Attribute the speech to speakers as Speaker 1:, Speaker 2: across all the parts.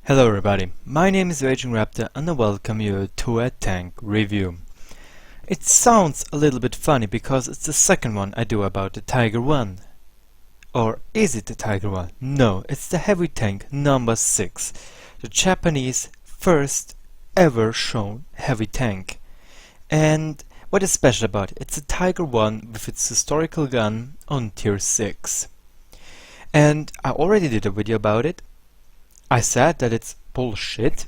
Speaker 1: Hello everybody, my name is RagingRaptor and I welcome you to a tank review. It sounds a little bit funny because it's the second one I do about the Tiger 1. Or is it the Tiger 1? No, it's the heavy tank number 6. The Japanese first ever shown heavy tank. And what is special about it? It's a Tiger 1 with its historical gun on tier 6. And I already did a video about it. I said that it's bullshit.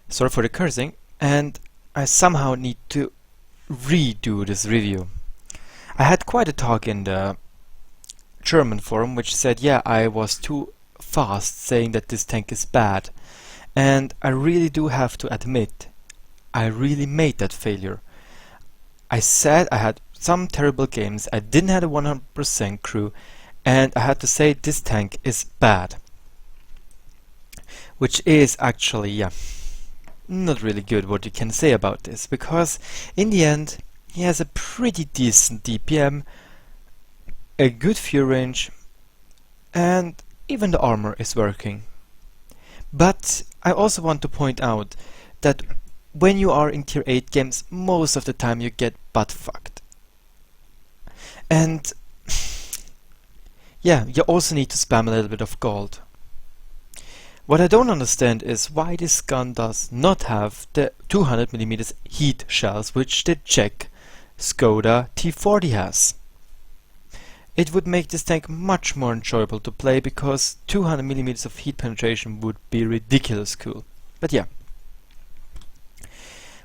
Speaker 1: Sorry for the cursing, and I somehow need to redo this review. I had quite a talk in the German forum which said yeah, I was too fast saying that this tank is bad, and I really do have to admit I really made that failure. I said I had some terrible games, I didn't have a 100% crew, and I had to say this tank is bad. Which is actually, yeah, not really good what you can say about this, because in the end he has a pretty decent DPM, a good fuel range, and even the armor is working. But I also want to point out that when you are in tier 8 games, most of the time you get butt fucked. And yeah, you also need to spam a little bit of gold. What I don't understand is why this gun does not have the 200mm heat shells which the Czech Skoda T40 has. It would make this tank much more enjoyable to play because 200mm of heat penetration would be ridiculous cool. But yeah.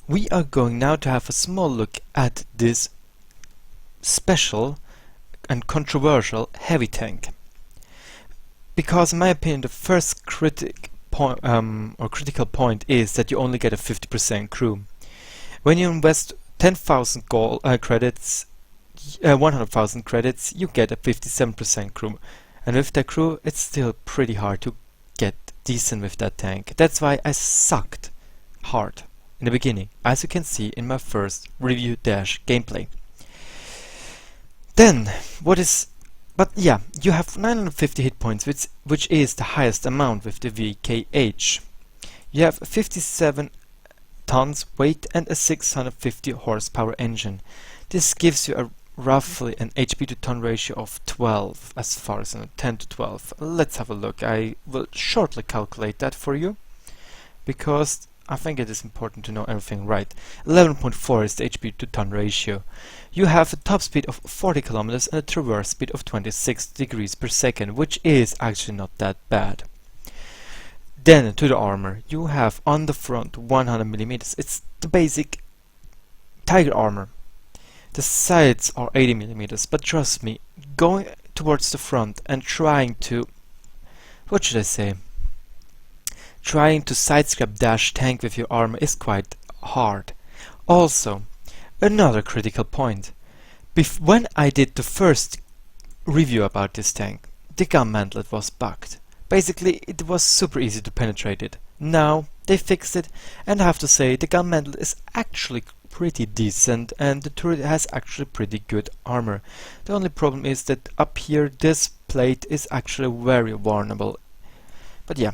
Speaker 1: We are going now to have a small look at this special and controversial heavy tank. Because in my opinion the first critical point is that you only get a 50% crew. When you invest 10,000 gold credits, 100,000 credits, you get a 57% crew. And with that crew it's still pretty hard to get decent with that tank. That's why I sucked hard in the beginning, as you can see in my first review gameplay. Then, but yeah, you have 950 hit points, which is the highest amount with the VKH. You have 57 tons weight and a 650 horsepower engine. This gives you a roughly an HP to ton ratio of 12, as far as 10 to 12. Let's have a look. I will shortly calculate that for you, because I think it is important to know everything right. 11.4 is the HP to ton ratio. You have a top speed of 40 kilometers and a traverse speed of 26 degrees per second, which is actually not that bad. Then to the armor. You have on the front 100mm. It's the basic Tiger armor. The sides are 80mm, but trust me, going towards the front and trying to, what should I say? Trying to sidescrap dash tank with your armor is quite hard. Also, another critical point. When I did the first review about this tank, the gun mantlet was bugged. Basically, it was super easy to penetrate it. Now, they fixed it, and I have to say, the gun mantlet is actually pretty decent, and the turret has actually pretty good armor. The only problem is that up here, this plate is actually very vulnerable. But yeah.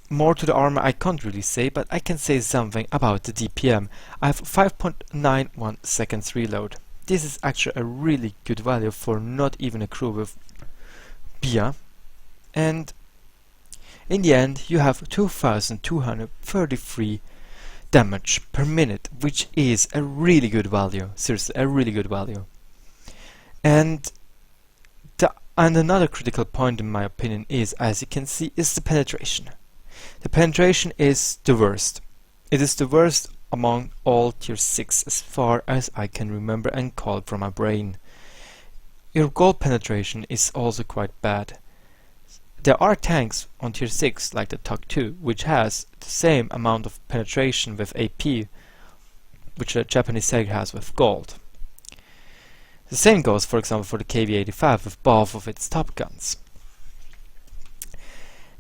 Speaker 1: More to the armor I can't really say, but I can say something about the DPM. I have 5.91 seconds reload. This is actually a really good value for not even a crew with beer. And in the end you have 2233 damage per minute, which is a really good value. Seriously, a really good value. And another critical point in my opinion is, as you can see, is the penetration. The penetration is the worst. It is the worst among all tier 6 as far as I can remember and call from my brain. Your gold penetration is also quite bad. There are tanks on tier 6 like the TUC 2 which has the same amount of penetration with AP which the Japanese Tiger has with gold. The same goes for example for the KV-85 with both of its top guns.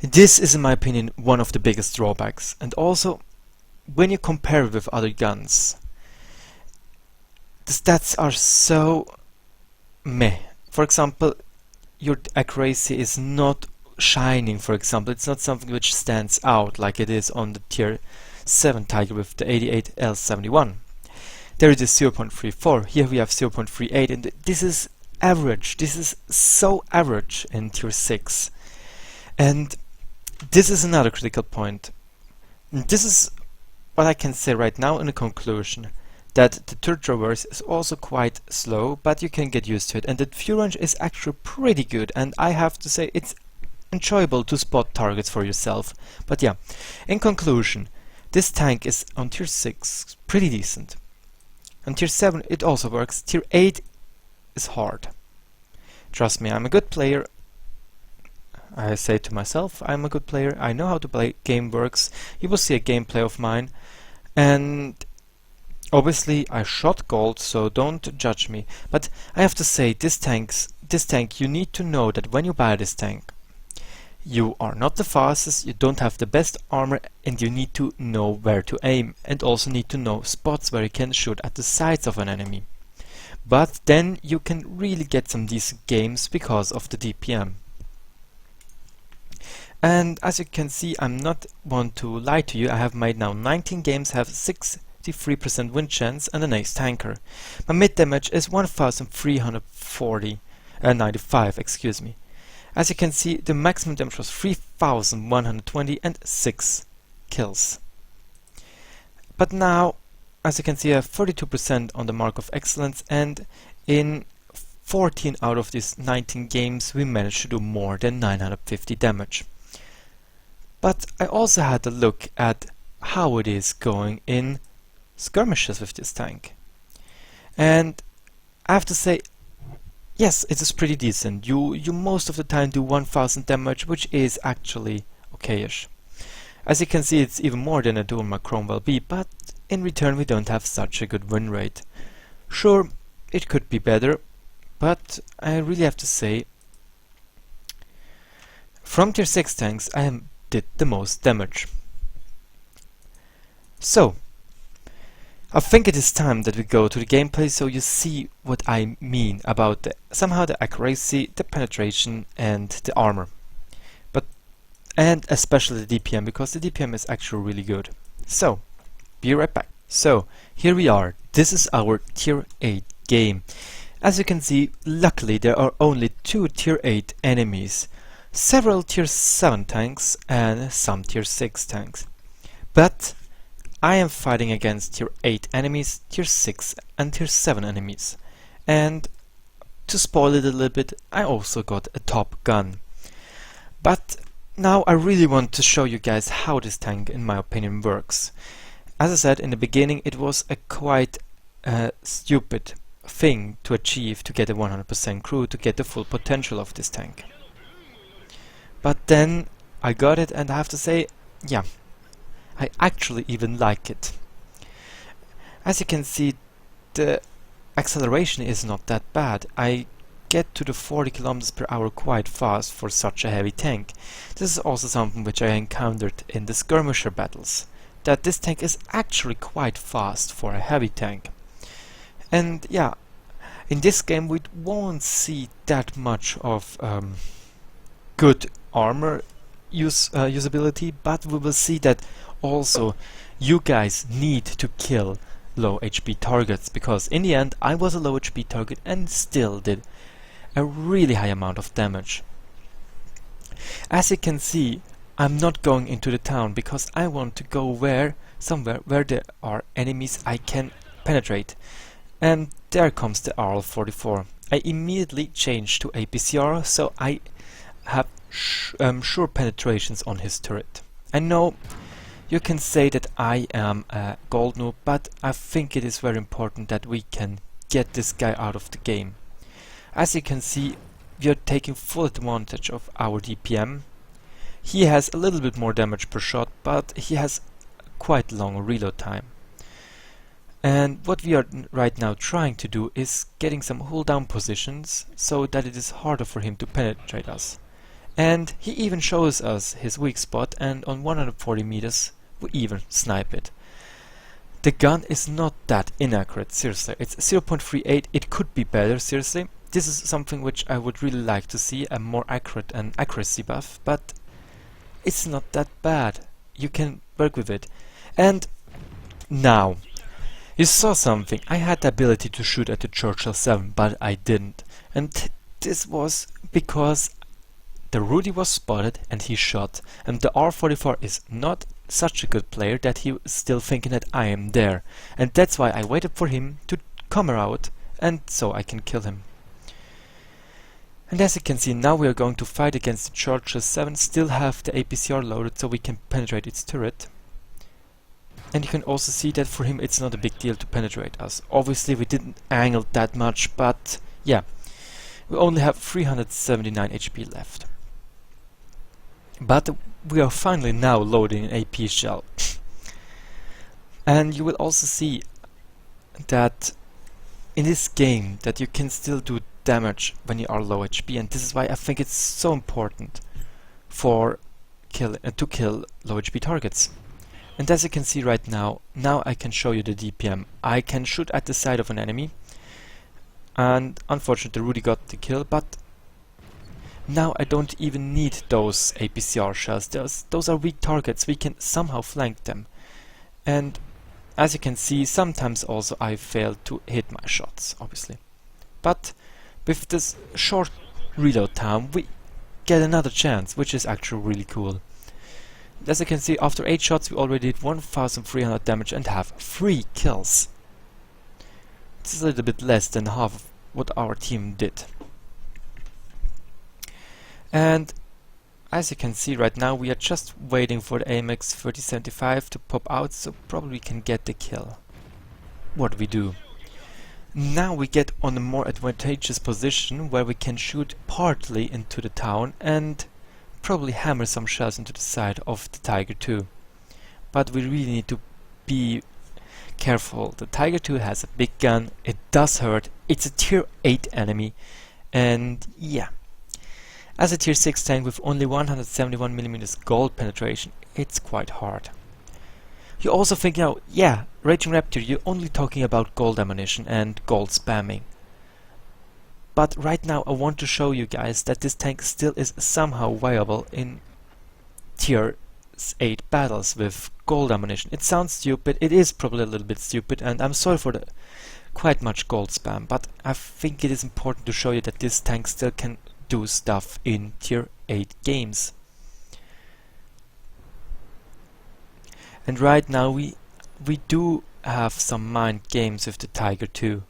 Speaker 1: This is in my opinion one of the biggest drawbacks, and also when you compare it with other guns, the stats are so meh. For example, your accuracy is not shining, for example. It's not something which stands out like it is on the tier 7 Tiger with the 88L71. There it is 0.34. Here we have 0.38, and this is average. This is so average in tier 6. And this is another critical point. This is what I can say right now in a conclusion, that the third traverse is also quite slow, but you can get used to it, and the view range is actually pretty good, and I have to say it's enjoyable to spot targets for yourself. But yeah, in conclusion, this tank is on tier 6 pretty decent. On tier 7 it also works. Tier 8 is hard. Trust me, I'm a good player. I say to myself, I'm a good player. I know how the game works. You will see a gameplay of mine, and obviously I shot gold, so don't judge me. But I have to say, this tank, you need to know that when you buy this tank, you are not the fastest, you don't have the best armor, and you need to know where to aim, and also need to know spots where you can shoot at the sides of an enemy. But then you can really get some decent games because of the DPM. And as you can see, I'm not one to lie to you. I have made now 19 games, have 63% win chance and an ace tanker. My mid damage is 1395, excuse me. As you can see, the maximum damage was 3120 and 6 kills. But now, as you can see, I have 32% on the mark of excellence, and in 14 out of these 19 games we managed to do more than 950 damage. But I also had a look at how it is going in skirmishes with this tank. And I have to say, yes, it is pretty decent. You most of the time do 1000 damage, which is actually okayish. As you can see, it's even more than a dual Cromwell B, but in return we don't have such a good win rate. Sure, it could be better, but I really have to say, from tier 6 tanks I did the most damage. So, I think it is time that we go to the gameplay so you see what I mean about somehow the accuracy, the penetration and the armor. And especially the DPM, because the DPM is actually really good. So, be right back. So, here we are. This is our tier 8 game. As you can see, luckily there are only 2 tier 8 enemies, several tier 7 tanks and some tier 6 tanks. But I am fighting against tier 8 enemies, tier 6 and tier 7 enemies. And to spoil it a little bit, I also got a top gun. But now I really want to show you guys how this tank, in my opinion, works. As I said in the beginning, it was a quite stupid thing to achieve to get a 100% crew, to get the full potential of this tank. But then I got it, and I have to say, yeah, I actually even like it. As you can see, the acceleration is not that bad. I get to the 40 km per hour quite fast for such a heavy tank. This is also something which I encountered in the skirmisher battles, that this tank is actually quite fast for a heavy tank. And yeah, in this game we won't see that much of good armor usability, but we will see that also you guys need to kill low HP targets, because in the end I was a low HP target and still did a really high amount of damage. As you can see, I'm not going into the town because I want to go somewhere where there are enemies I can penetrate. And there comes the RL-44. I immediately changed to APCR, so I have sure penetrations on his turret. I know you can say that I am a gold noob, but I think it is very important that we can get this guy out of the game. As you can see, we are taking full advantage of our DPM. He has a little bit more damage per shot, but he has quite long reload time. And what we are right now trying to do is getting some hold down positions so that it is harder for him to penetrate us. And he even shows us his weak spot, and on 140 meters we even snipe it. The gun is not that inaccurate, seriously. It's 0.38, it could be better, seriously. this is something which I would really like to see, a more accurate and accuracy buff, but it's not that bad. You can work with it. And now, you saw something. I had the ability to shoot at the Churchill 7, but I didn't. And this was because the Rudy was spotted and he shot. And the R44 is not such a good player that he was still thinking that I am there. And that's why I waited for him to come out, and so I can kill him. And as you can see, now we are going to fight against the Churchill 7, still have the APCR loaded so we can penetrate its turret. And you can also see that for him it's not a big deal to penetrate us. Obviously we didn't angle that much, but yeah. We only have 379 HP left. But we are finally now loading an AP shell. And you will also see that in this game that you can still do damage when you are low HP, and this is why I think it's so important for to kill low HP targets. And as you can see right now, I can show you the DPM. I can shoot at the side of an enemy, and unfortunately Rudy got the kill, but now I don't even need those APCR shells. Those are weak targets, we can somehow flank them. And as you can see, sometimes also I fail to hit my shots, obviously. But with this short reload time, we get another chance, which is actually really cool. As you can see, after 8 shots we already did 1300 damage and have 3 kills. It's a little bit less than half of what our team did. And as you can see right now, we are just waiting for the AMX 3075 to pop out, so probably can get the kill. What we do? Now we get on a more advantageous position where we can shoot partly into the town and probably hammer some shells into the side of the Tiger 2. But we really need to be careful. The Tiger 2 has a big gun, it does hurt, it's a tier 8 enemy, and yeah. As a tier 6 tank with only 171mm gold penetration, it's quite hard. You also think now, yeah, RagingRaptor, you're only talking about gold ammunition and gold spamming. But right now I want to show you guys that this tank still is somehow viable in tier 8 battles with gold ammunition. It sounds stupid, it is probably a little bit stupid, and I'm sorry for the quite much gold spam, but I think it is important to show you that this tank still can do stuff in tier 8 games. And right now we do have some mind games with the Tiger 2,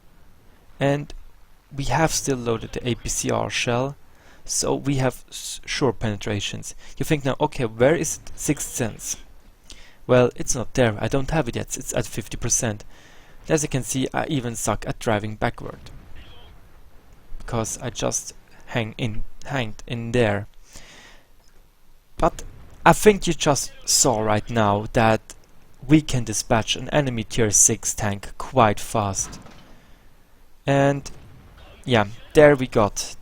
Speaker 1: and we have still loaded the APCR shell, so we have sure penetrations. You think now, okay, where is it? Sixth Sense? Well, it's not there, I don't have it yet, it's at 50%. As you can see, I even suck at driving backward, because I just hanged in there. But I think you just saw right now that we can dispatch an enemy tier 6 tank quite fast. And yeah, there we got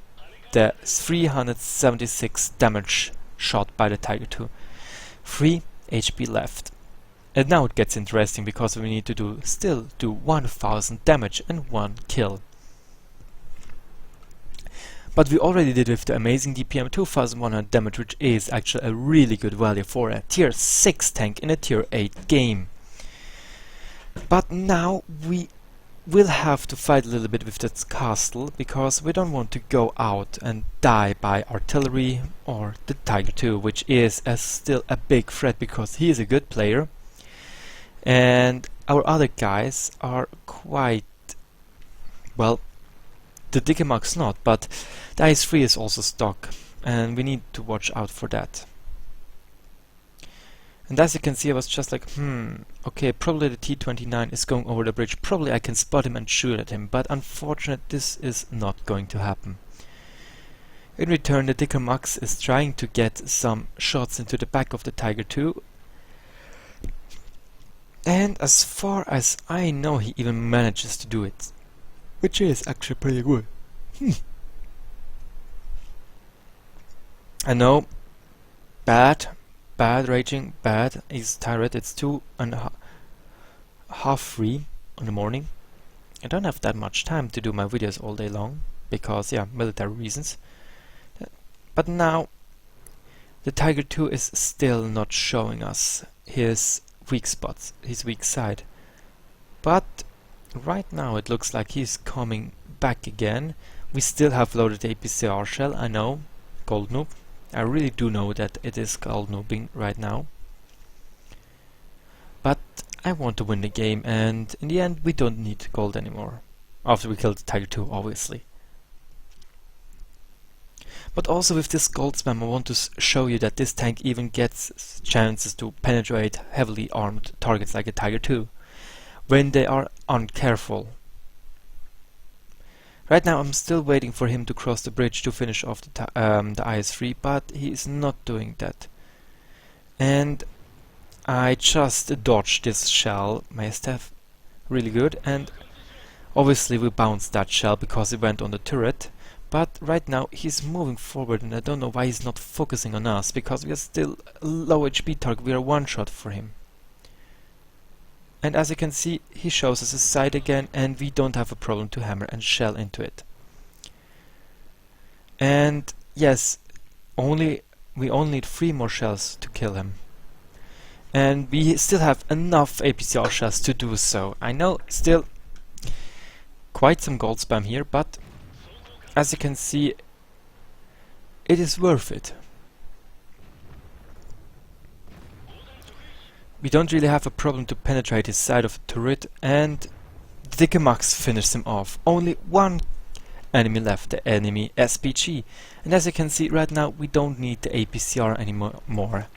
Speaker 1: the 376 damage shot by the Tiger 2. 3 HP left. And now it gets interesting because we need to still do 1000 damage and 1 kill. But we already did with the amazing DPM 2100 damage, which is actually a really good value for a tier 6 tank in a tier 8 game. But now we will have to fight a little bit with that castle, because we don't want to go out and die by artillery or the Tiger 2, which is still a big threat because he is a good player. And our other guys are quite, well, the Dickermark's not, but the IS-3 is also stuck, and we need to watch out for that. And as you can see, I was just like, okay, probably the T-29 is going over the bridge, probably I can spot him and shoot at him, but unfortunately this is not going to happen. In return, the Dickermark is trying to get some shots into the back of the Tiger 2, and as far as I know, he even manages to do it, which is actually pretty good. I know, bad raging, bad is turret. It's 2:30 in the morning. I don't have that much time to do my videos all day long because, yeah, military reasons. But now the Tiger II is still not showing us his weak spots, his weak side. But right now it looks like he's coming back again. We still have loaded the APCR shell, I know, gold noob. I really do know that it is gold noobing right now. But I want to win the game, and in the end we don't need gold anymore. After we killed the Tiger II, obviously. But also with this gold spam I want to show you that this tank even gets chances to penetrate heavily armed targets like a Tiger II when they are uncareful. Right now I'm still waiting for him to cross the bridge to finish off the IS-3, but he is not doing that. And I just dodged this shell, my staff really good, and obviously we bounced that shell because it went on the turret. But right now he's moving forward, and I don't know why he's not focusing on us, because we are still a low HP target, we are one shot for him. And as you can see, he shows us his side again, and we don't have a problem to hammer and shell into it. And yes, we only need 3 more shells to kill him. And we still have enough APCR shells to do so. I know, still quite some gold spam here, but as you can see, it is worth it. We don't really have a problem to penetrate his side of the turret, and the Max finished him off. Only one enemy left, the enemy SPG. And as you can see right now, we don't need the APCR anymore.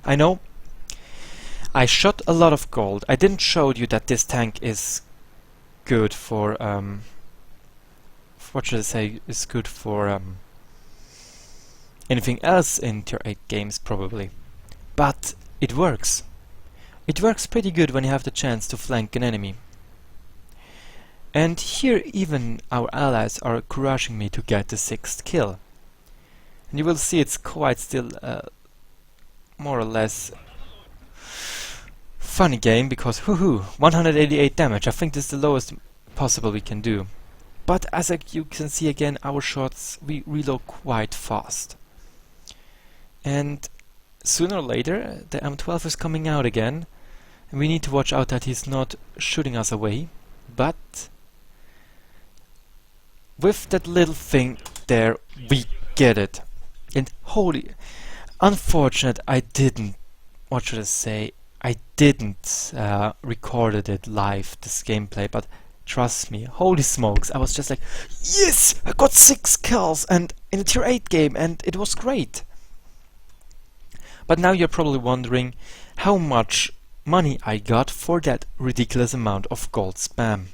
Speaker 1: I know, I shot a lot of gold. I didn't show you that this tank is good for, what should I say, is good for anything else in tier 8 games probably. But it works. It works pretty good when you have the chance to flank an enemy. And here even our allies are crushing me to get the 6th kill. And you will see it's quite still more or less funny game, because woohoo, 188 damage. I think this is the lowest possible we can do. But as you can see again, our shots, we reload quite fast. And sooner or later the M12 is coming out again. And we need to watch out that he's not shooting us away. But with that little thing there, we get it. And holy, unfortunate I didn't, what should I say, I didn't recorded it live, this gameplay, but trust me, holy smokes, I was just like, yes, I got 6 kills and in a tier 8 game, and it was great. But now you're probably wondering how much money I got for that ridiculous amount of gold spam.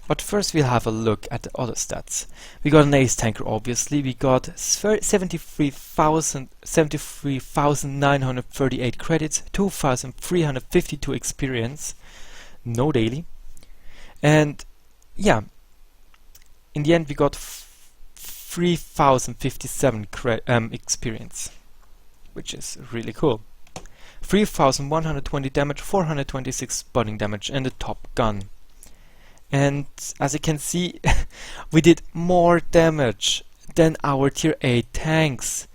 Speaker 1: But first we'll have a look at the other stats. We got an ace tanker, obviously. We got 73,938 credits, 2,352 experience, no daily. And yeah, in the end we got 3,057 experience, which is really cool. 3,120 damage, 426 spotting damage, and a top gun. And as you can see, we did more damage than our tier 8 tanks.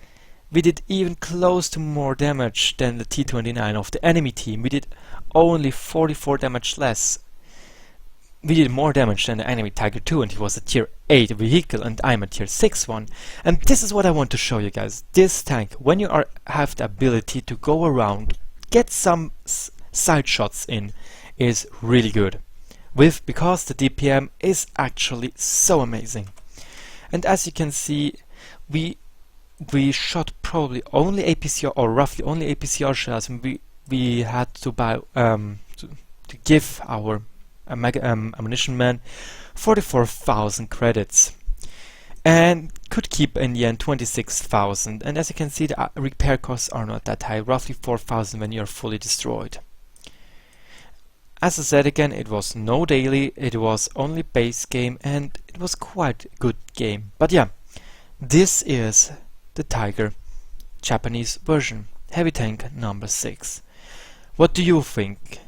Speaker 1: We did even close to more damage than the T-29 of the enemy team. We did only 44 damage less. We did more damage than the enemy Tiger II, and he was a tier 8 vehicle and I'm a tier 6 one. And this is what I want to show you guys. This tank, when you have the ability to go around, get some side shots in, is really good. Because the DPM is actually so amazing. And as you can see, we shot probably only APCR, or roughly only APCR shells, and we had to buy to give our ammunition man 44,000 credits, and could keep in the end 26,000. And as you can see, the repair costs are not that high, roughly 4,000 when you are fully destroyed. As I said again, it was no daily, it was only base game, and it was quite a good game. But yeah, this is the Tiger Japanese version, heavy tank number 6. What do you think?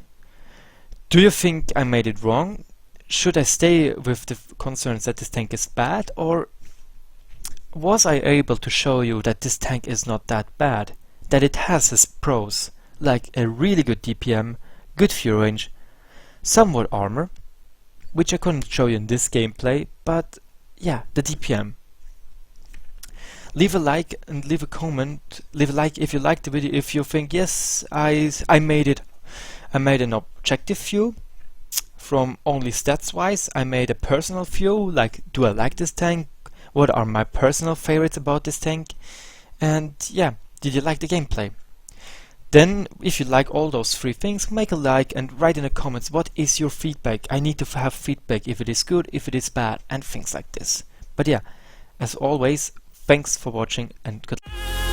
Speaker 1: Do you think I made it wrong? Should I stay with the concerns that this tank is bad, or Was I able to show you that this tank is not that bad? That it has its pros, like a really good DPM, good fuel range, somewhat armor, which I couldn't show you in this gameplay, but yeah, the DPM. Leave a like and leave a comment. Leave a like if you liked the video. If you think yes, I made it. I made an objective view from only stats wise. I made a personal view, like do I like this tank? What are my personal favorites about this tank? And yeah, did you like the gameplay? Then, if you like all those three things, make a like and write in the comments what is your feedback. I need to have feedback if it is good, if it is bad, and things like this. But yeah, as always, thanks for watching and good luck.